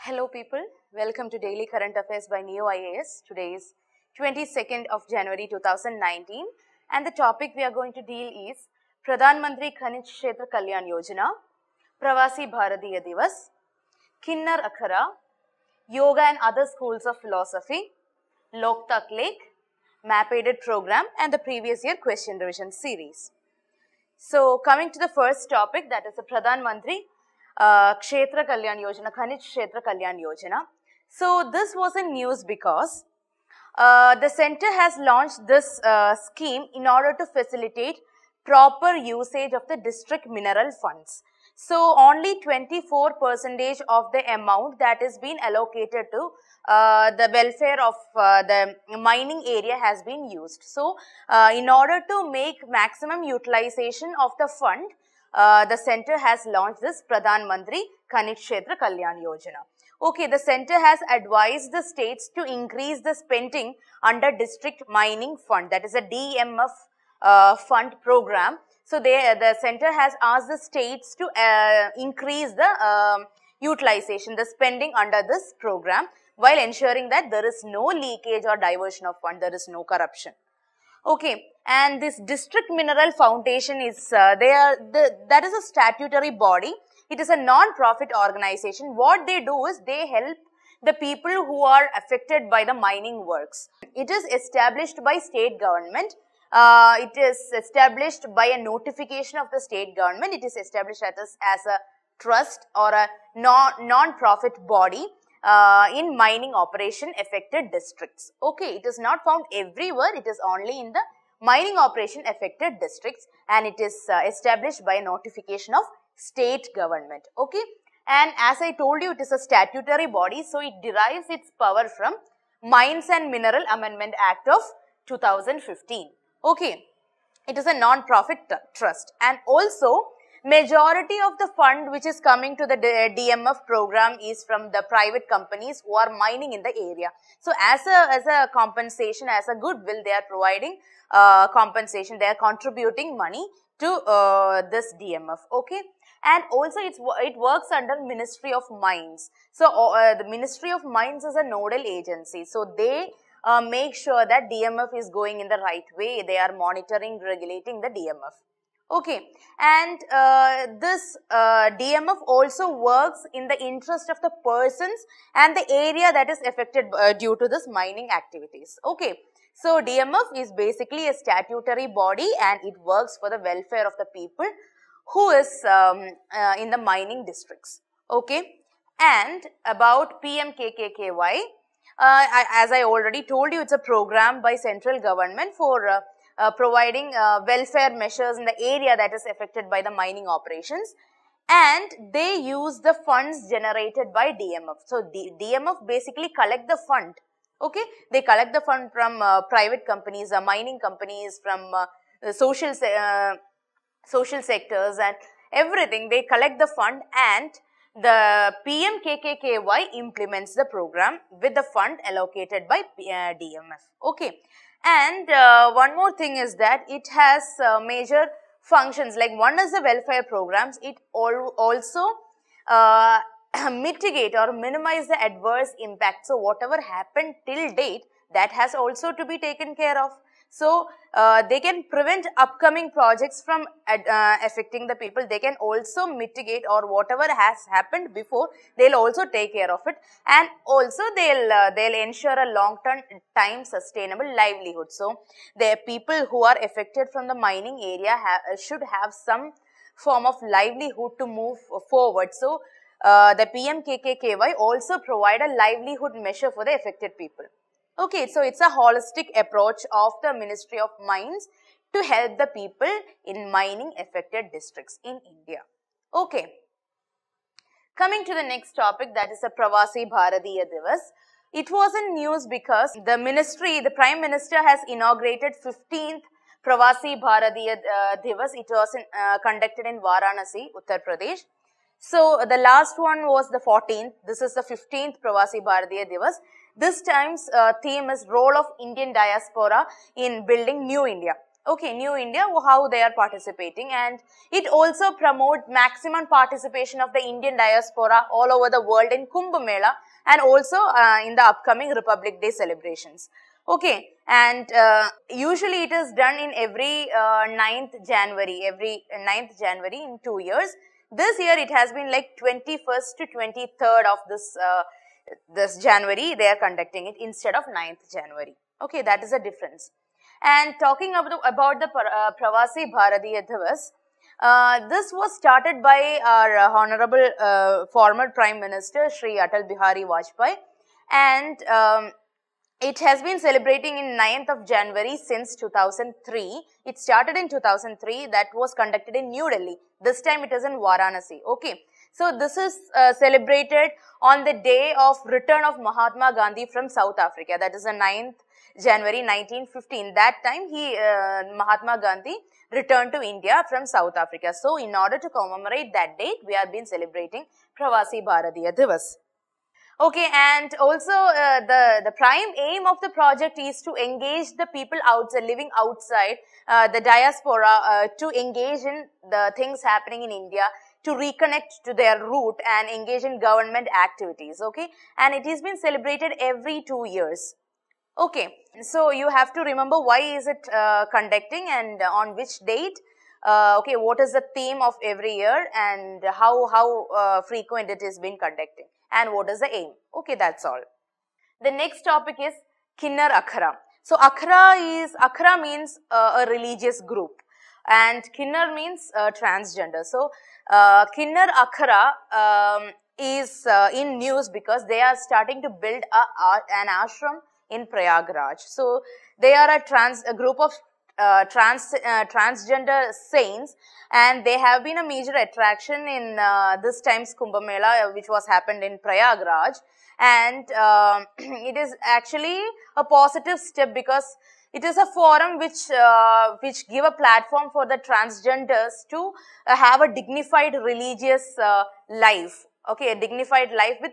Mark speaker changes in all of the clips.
Speaker 1: Hello people, welcome to Daily Current Affairs by Ekam IAS. Today is 22nd of January 2019 and the topic we are going to deal is Pradhan Mantri Khani Kshetra Kalyan Yojana, Pravasi Bharatiya Divas, Kinnar Akhara, Yoga and other schools of philosophy, Loktak Lake, map aided program and the previous year question revision series. So coming to the first topic, that is the Pradhan Mantri Kshetra Kalyan Yojana, Khani Kshetra Kalyan Yojana. So this was in news because the center has launched this scheme in order to facilitate proper usage of the district mineral funds. So only 24% of the amount that is being allocated to the welfare of the mining area has been used. So in order to make maximum utilization of the fund, the center has launched this Pradhan Mantri Khani Kshetra Kalyan Yojana. Okay, the center has advised the states to increase the spending under district mining fund, that is a DMF fund program. So the center has asked the states to increase the utilization, the spending under this program, while ensuring that there is no leakage or diversion of fund, there is no corruption. Okay, and this District Mineral Foundation is, that is a statutory body. It is a non-profit organization. What they do is they help the people who are affected by the mining works. It is established by state government. It is established by a notification of the state government. It is established as a trust or a non-profit body in mining operation affected districts. Okay, it is not found everywhere. It is only in the mining operation affected districts and it is established by a notification of state government. Okay, and as I told you, it is a statutory body, so it derives its power from Mines and Mineral Amendment Act of 2015. Okay, it is a non-profit trust and also majority of the fund which is coming to the DMF program is from the private companies who are mining in the area. So as a compensation, as a goodwill, they are providing compensation, they are contributing money to this DMF. Okay, and also it works under Ministry of Mines. So the Ministry of Mines is a nodal agency. So they make sure that DMF is going in the right way. They are monitoring, regulating the DMF. Okay, and this DMF also works in the interest of the persons and the area that is affected due to this mining activities. Okay, so DMF is basically a statutory body and it works for the welfare of the people who is in the mining districts. Okay, and about PMKKKY, as I already told you, it's a program by central government for providing welfare measures in the area that is affected by the mining operations, and they use the funds generated by DMF. So DMF basically collect the fund. Okay, they collect the fund from private companies, mining companies, from social sectors and everything. They collect the fund and the PMKKKY implements the program with the fund allocated by DMF. Okay. And one more thing is that it has major functions, like one is the welfare programs. It also mitigate or minimize the adverse impact. So whatever happened till date, that has also to be taken care of. So they can prevent upcoming projects from affecting the people. They can also mitigate, or whatever has happened before, they'll also take care of it, and also they'll ensure a long-term sustainable livelihood. So the people who are affected from the mining area should have some form of livelihood to move forward. So the PMKKKY also provide a livelihood measure for the affected people. Okay, so it's a holistic approach of the Ministry of Mines to help the people in mining affected districts in India. Okay, coming to the next topic, that is a Pravasi Bharatiya Divas. It was in news because the Prime Minister has inaugurated 15th Pravasi Bharatiya Divas. It was conducted in Varanasi, Uttar Pradesh. So the last one was the 14th. This is the 15th Pravasi Bharatiya Divas. This time's theme is role of Indian diaspora in building new India. Okay, New India, how they are participating, and it also promotes maximum participation of the Indian diaspora all over the world in Kumbh Mela and also in the upcoming Republic Day celebrations. Okay, and usually it is done in every 9th January, in 2 years. This year it has been like 21st to 23rd of this January they are conducting it instead of 9th January. Okay, that is a difference. And talking about the Pravasi Bharatiya Divas, this was started by our Honorable former Prime Minister Shri Atal Bihari Vajpayee, and it has been celebrating in 9th of January since 2003. It started in 2003, that was conducted in New Delhi. This time it is in Varanasi. Okay. So this is celebrated on the day of return of Mahatma Gandhi from South Africa. That is the 9th January 1915. That time Mahatma Gandhi returned to India from South Africa. So in order to commemorate that date, we have been celebrating Pravasi Bharatiya Divas. Okay, and also the prime aim of the project is to engage the people outside, living outside the diaspora, to engage in the things happening in India, to reconnect to their root and engage in government activities. Okay, and it has been celebrated every 2 years. Okay, so you have to remember why is it conducting and on which date. Okay, what is the theme of every year and how frequent it is been conducting and what is the aim. Okay, that's all. The next topic is Kinnar Akhara. So Akhara means a religious group and Kinnar means transgender. So Kinnar Akhara is in news because they are starting to build an ashram in Prayagraj. So they are a group of transgender saints, and they have been a major attraction in this time's Kumbh Mela, which was happened in Prayagraj, and it is actually a positive step because it is a forum which give a platform for the transgenders to have a dignified religious life. Okay, a dignified life with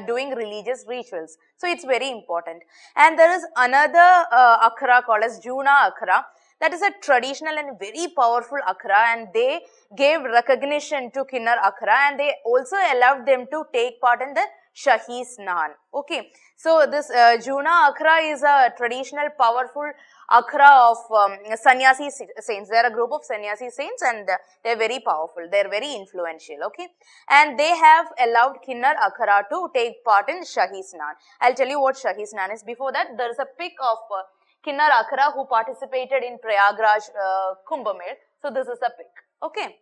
Speaker 1: doing religious rituals. So it's very important. And there is another akhara called as Juna Akhara. That is a traditional and very powerful akhara, and they gave recognition to Kinnar Akhara, and they also allowed them to take part in the Shahi Snan. Okay, so this Juna Akhara is a traditional powerful akhara of sannyasi saints. They are a group of sannyasi saints and they are very powerful. They are very influential. Okay, and they have allowed Kinnar Akhara to take part in Shahi Snan. I'll tell you what Shahi Snan is. Before that, there is a pic of Kinnar Akhara who participated in Prayagraj Kumbh Mela. So this is a pic. Okay.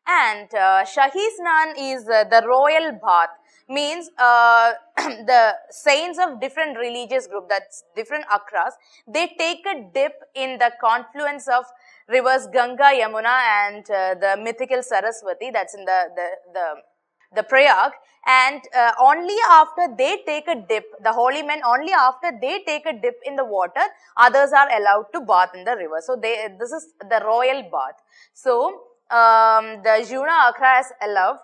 Speaker 1: And Shahi Snan is the royal bath, means the saints of different religious group, that's different akras, they take a dip in the confluence of rivers Ganga, Yamuna and the mythical Saraswati, that's in the Prayag, and only after they take a dip, the holy men, only after they take a dip in the water, others are allowed to bath in the river. So this is the royal bath. So the Juna Akhara has allowed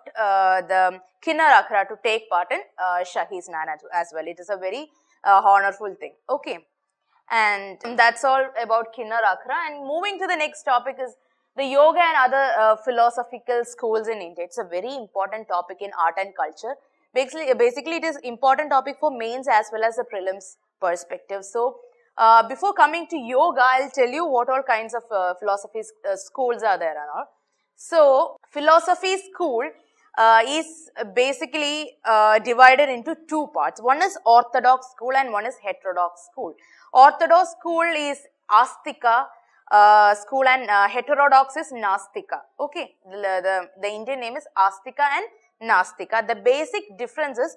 Speaker 1: the Kinnar Akhara to take part in Shahi Snan as well. It is a very honorful thing. Okay, and that's all about Kinnar Akhara. And moving to the next topic is the yoga and other philosophical schools in India. It's a very important topic in art and culture. Basically, it is important topic for mains as well as the prelims perspective. So, before coming to yoga, I'll tell you what all kinds of philosophy schools are there and all. So, philosophy school is basically divided into two parts. One is orthodox school and one is heterodox school. Orthodox school is Astika school and heterodox is Nastika. Okay, the Indian name is Astika and Nastika. The basic difference is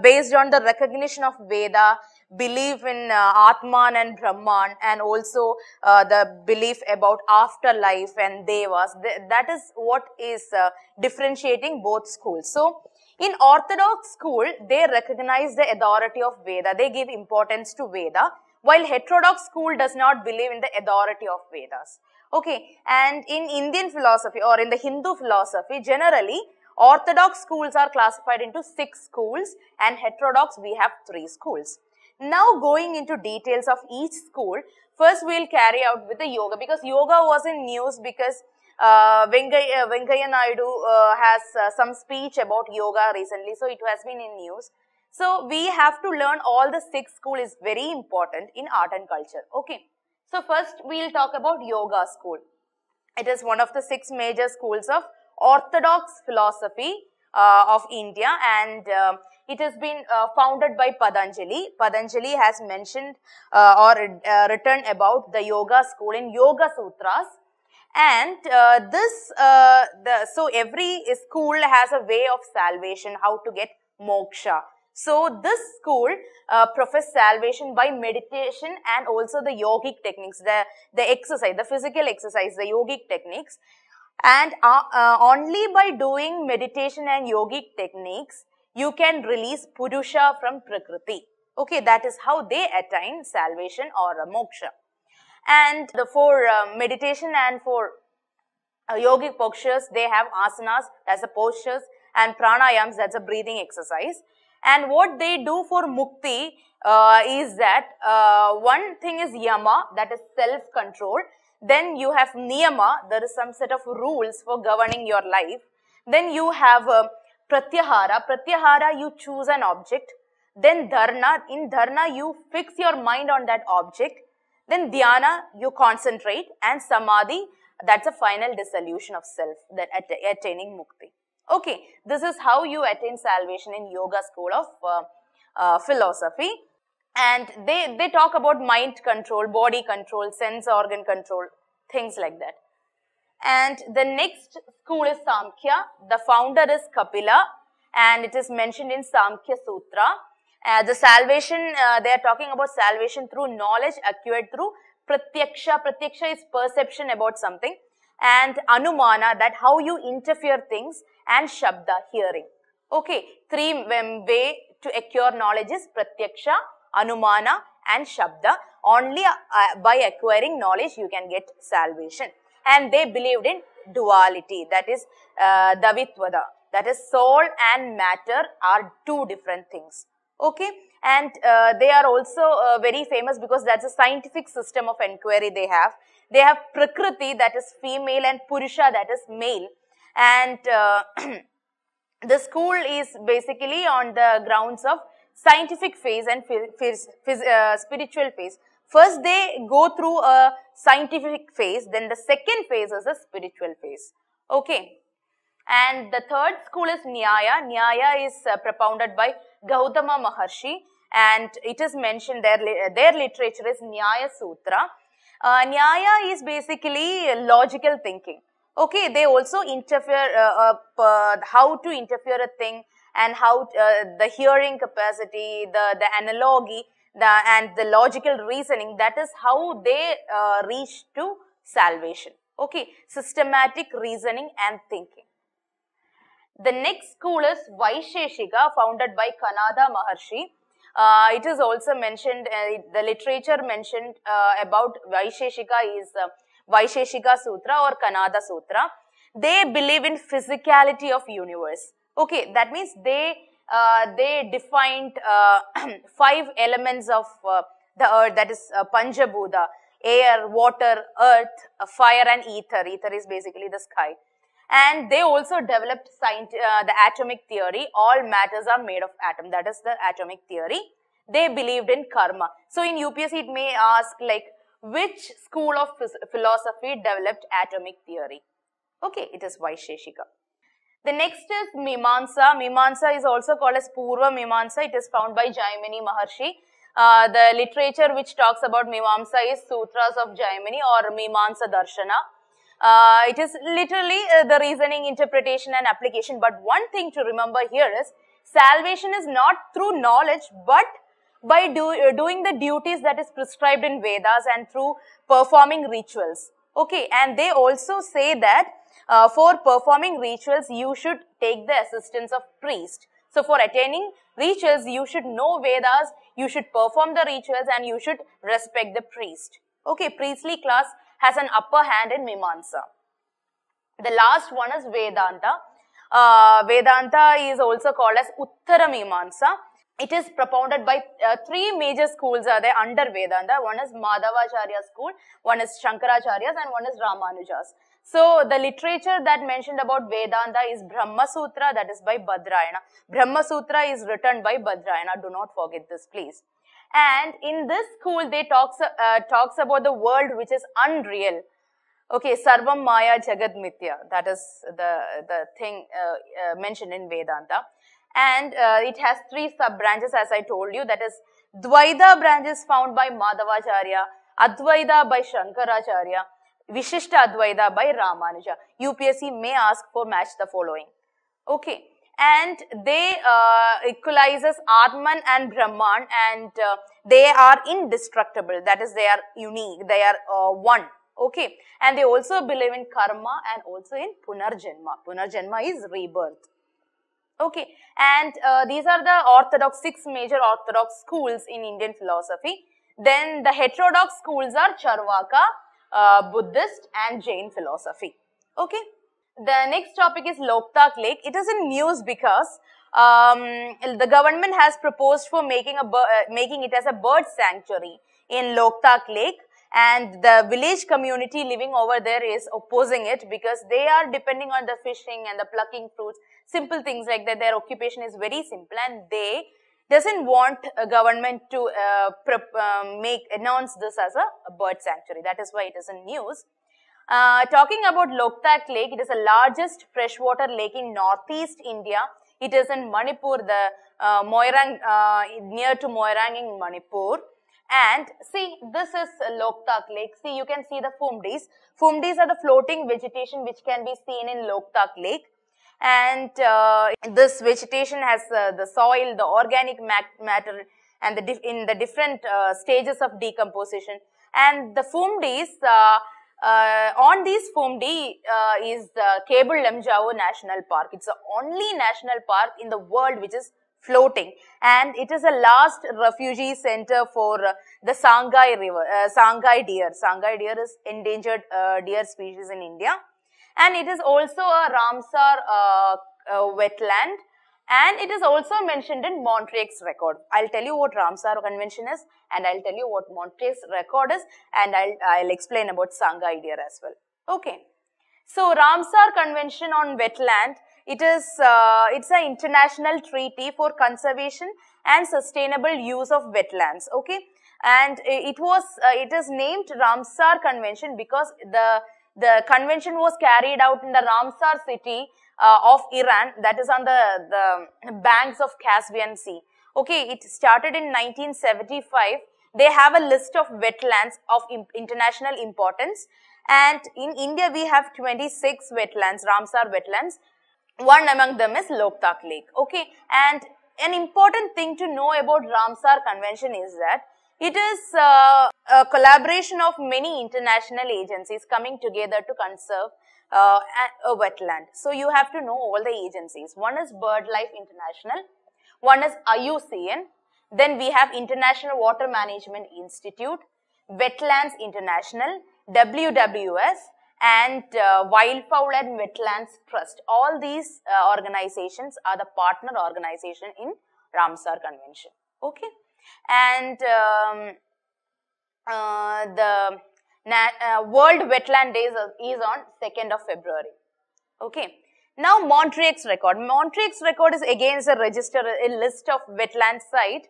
Speaker 1: based on the recognition of Veda, belief in Atman and Brahman, and also the belief about afterlife and Devas. That is what is differentiating both schools. So, in Orthodox school, they recognize the authority of Veda. They give importance to Veda, while heterodox school does not believe in the authority of Vedas. Okay, and in Indian philosophy or in the Hindu philosophy, generally, Orthodox schools are classified into 6 schools and heterodox we have 3 schools. Now going into details of each school, First, we'll carry out with the yoga, because yoga was in news because Venkaiah Naidu has some speech about yoga recently, so it has been in news. So we have to learn all the 6 school is very important in art and culture. Okay. So first we'll talk about yoga school. It is one of the 6 major schools of orthodox philosophy of India, and it has been founded by Patanjali. Patanjali has mentioned or written about the yoga school in Yoga Sutras. And so every school has a way of salvation, how to get moksha. So this school profess salvation by meditation and also the yogic techniques, the exercise, the physical exercise, the yogic techniques. And only by doing meditation and yogic techniques, you can release Purusha from Prakriti. Okay, that is how they attain salvation or moksha. And for meditation and for yogic postures, they have asanas, that's the postures, and pranayams, that's a breathing exercise. And what they do for mukti is that one thing is yama, that is self-control. Then you have niyama, there is some set of rules for governing your life. Then you have pratyahara. Pratyahara, you choose an object. Then dharna, in dharna you fix your mind on that object. Then dhyana, you concentrate, and samadhi, that's a final dissolution of self, that attaining mukti. Okay, this is how you attain salvation in yoga school of philosophy. And they talk about mind control, body control, sense organ control, things like that. And the next school is Samkhya. The founder is Kapila, and it is mentioned in Samkhya Sutra. The salvation, they are talking about salvation through knowledge acquired through pratyaksha. Pratyaksha is perception about something. And anumana, that how you interfere things, and shabda, hearing. Okay, 3 way to acquire knowledge is pratyaksha, anumana, and shabda. Only by acquiring knowledge you can get salvation. And they believed in duality, that is davitvada, that is soul and matter are 2 different things. Okay, and they are also very famous because that's a scientific system of inquiry they have. They have Prakriti, that is female, and Purusha, that is male. And the school is basically on the grounds of scientific phase and spiritual phase. First they go through a scientific phase, then the second phase is a spiritual phase. Okay. And the third school is Nyaya. Nyaya is propounded by Gautama Maharshi, and it is mentioned, their literature is Nyaya Sutra. Nyaya is basically logical thinking. Okay, they also interfere, how to interfere a thing, and how the hearing capacity, the analogy, and the logical reasoning, that is how they reach to salvation. Okay, systematic reasoning and thinking. The next school is Vaisheshika, founded by Kanada Maharshi. It is also mentioned, the literature mentioned about Vaisheshika is Vaisheshika Sutra or Kanada Sutra. They believe in physicality of universe. Okay, that means they defined 5 elements of the earth, that is Panchabhuta, air, water, earth, fire, and ether. Ether is basically the sky. And they also developed the atomic theory. All matters are made of atom. That is the atomic theory. They believed in karma. So in UPSC it may ask like, which school of philosophy developed atomic theory? Okay, it is Vaisheshika. The next is Mimamsa. Mimamsa is also called as Purva Mimamsa. It is found by Jaimini Maharshi. The literature which talks about Mimamsa is Sutras of Jaimini or Mimamsa Darshana. It is literally the reasoning, interpretation, and application. But one thing to remember here is, salvation is not through knowledge, but by doing the duties that is prescribed in Vedas and through performing rituals. Okay, and they also say that for performing rituals, you should take the assistance of priest. So for attaining rituals, you should know Vedas, you should perform the rituals, and you should respect the priest. Okay, priestly class has an upper hand in Mimamsa. The last one is Vedanta. Vedanta is also called as Uttara Mimamsa. It is propounded by three major schools are there under Vedanta. One is Madhavacharya school, one is Shankaracharya's, and one is Ramanuja's. So the literature that mentioned about Vedanta is Brahma Sutra, that is by Bhadrayana. Brahma Sutra is written by Bhadrayana. Do not forget this, please. And in this school, they talks about the world which is unreal. Okay, Sarvam Maya Jagad Mithya. That is the thing mentioned in Vedanta. And it has three sub-branches, as I told you. That is, Dvaita branch is found by Madhavacharya, Advaita by Shankaracharya, Vishishta Advaita by Ramanuja. UPSC may ask for match the following. Okay. And they equalizes Atman and Brahman, and they are indestructible. That is, they are unique. They are one. Okay. And they also believe in karma and also in Punarjanma. Punarjanma is rebirth. Okay, and these are the six major orthodox schools in Indian philosophy. Then the heterodox schools are Charvaka, Buddhist and Jain philosophy. Okay, the next topic is Loktak Lake. It is in news because the government has proposed for making it as a bird sanctuary in Loktak Lake. And the village community living over there is opposing it because they are depending on the fishing and the plucking fruits, simple things like that. Their occupation is very simple and they doesn't want a government to announce this as a bird sanctuary. That is why it is in news. Talking about Loktak Lake, it is the largest freshwater lake in northeast India. It is in Manipur, near to Moirang in Manipur. And see, this is Loktak Lake. See, you can see the Fumdis. Fumdis are the floating vegetation which can be seen in Loktak Lake. And this vegetation has the soil, the organic matter, and in the different stages of decomposition. And the Fumdis, on these Fumdi is the Cable Lemjao National Park. It's the only national park in the world which is floating, and it is a last refugee center for the Sangai river, Sangai deer. Sangai deer is endangered deer species in India, and it is also a Ramsar wetland, and it is also mentioned in Montreux's record. I'll tell you what Ramsar convention is, and I'll tell you what Montreux's record is, and I'll explain about Sangai deer as well. Okay. So Ramsar Convention on Wetland, it's an international treaty for conservation and sustainable use of wetlands. Okay, and it is named Ramsar Convention because the convention was carried out in the Ramsar city of Iran, that is on the banks of Caspian Sea. Okay, it started in 1975. They have a list of wetlands of international importance. And in India, we have 26 wetlands, Ramsar wetlands. One among them is Loktak Lake. Okay, and an important thing to know about Ramsar Convention is that it is a collaboration of many international agencies coming together to conserve a wetland. So you have to know all the agencies. One is BirdLife International, one is IUCN, then we have International Water Management Institute, Wetlands International, WWS, and Wildfowl and Wetlands Trust. All these organizations are the partner organization in Ramsar Convention. Okay, and the World Wetland Day is on 2nd of February. Okay. Now Montreux's record. Montreux's record is against a list of wetland sites,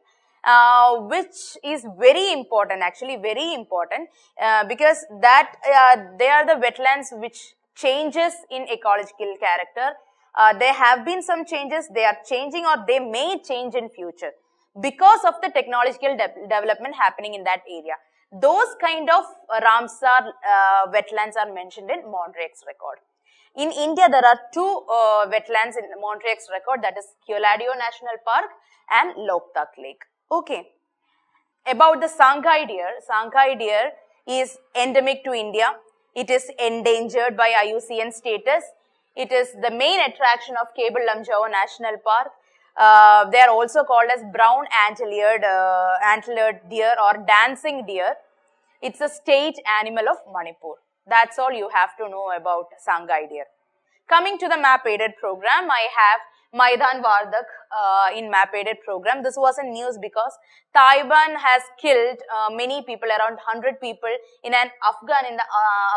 Speaker 1: which is very important, actually very important, because that they are the wetlands which changes in ecological character. There have been some changes, they are changing or they may change in future because of the technological development happening in that area. Those kind of Ramsar wetlands are mentioned in Montreux's record. In India, there are two wetlands in Montreux's record, that is Keoladio National Park and Loktak Lake. Okay. About the Sangai deer is endemic to India. It is endangered by IUCN status. It is the main attraction of Cable Lemjao National Park. They are also called as brown antlered deer or dancing deer. It's a state animal of Manipur. That's all you have to know about Sangai deer. Coming to the map aided program, I have Maidan Vardak in map aided program. This was in news because Taliban has killed many people, around 100 people in the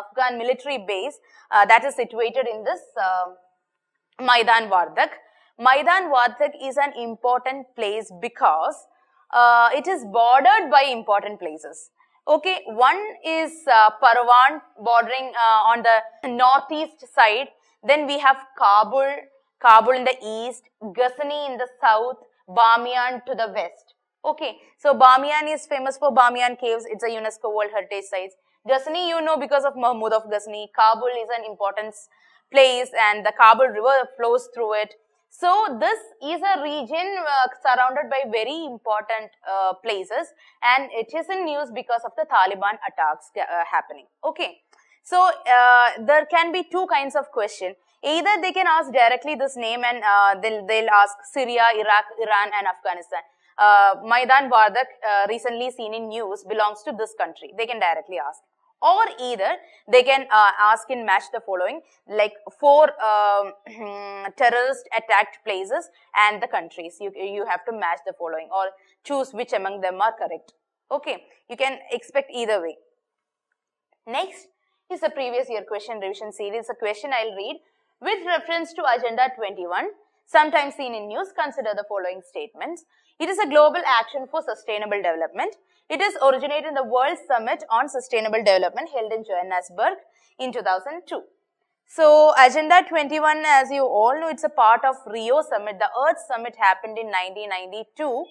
Speaker 1: Afghan military base that is situated in this Maidan Vardak. Maidan Vardak is an important place because it is bordered by important places. Okay, one is Pradhan bordering on the northeast side. Then we have Kabul in the east, Ghazni in the south, Bamiyan to the west. Okay, so Bamiyan is famous for Bamiyan caves. It's a UNESCO World Heritage Site. Ghazni, you know, because of Mahmud of Ghazni. Kabul is an important place and the Kabul river flows through it. So this is a region surrounded by very important places, and it is in news because of the Taliban attacks happening. Okay, so there can be two kinds of question. Either they can ask directly this name and they'll ask Syria, Iraq, Iran and Afghanistan. Maidan Vardak recently seen in news belongs to this country. They can directly ask. Or either they can ask in match the following, like 4 terrorist attacked places and the countries. You have to match the following or choose which among them are correct. Okay, you can expect either way. Next is the previous year question revision series. A question I'll read with reference to Agenda 21, sometimes seen in news. Consider the following statements. It is a global action for sustainable development. It is originated in the World Summit on Sustainable Development held in Johannesburg in 2002. So, Agenda 21, as you all know, it's a part of Rio Summit. The Earth Summit happened in 1992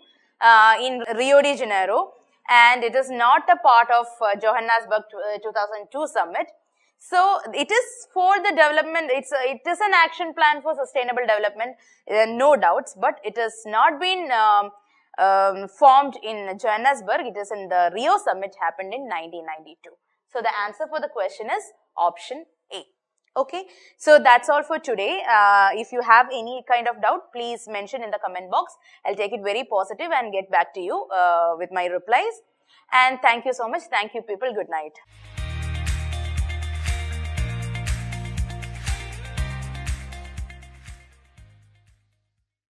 Speaker 1: in Rio de Janeiro, and it is not a part of Johannesburg 2002 Summit. So, it is for the development, it is an action plan for sustainable development, no doubts, but it has not been formed in Johannesburg. It is in the Rio Summit happened in 1992. So, the answer for the question is option A. Okay, so that's all for today. If you have any kind of doubt, please mention in the comment box. I'll take it very positive and get back to you with my replies. And thank you so much. Thank you people. Good night.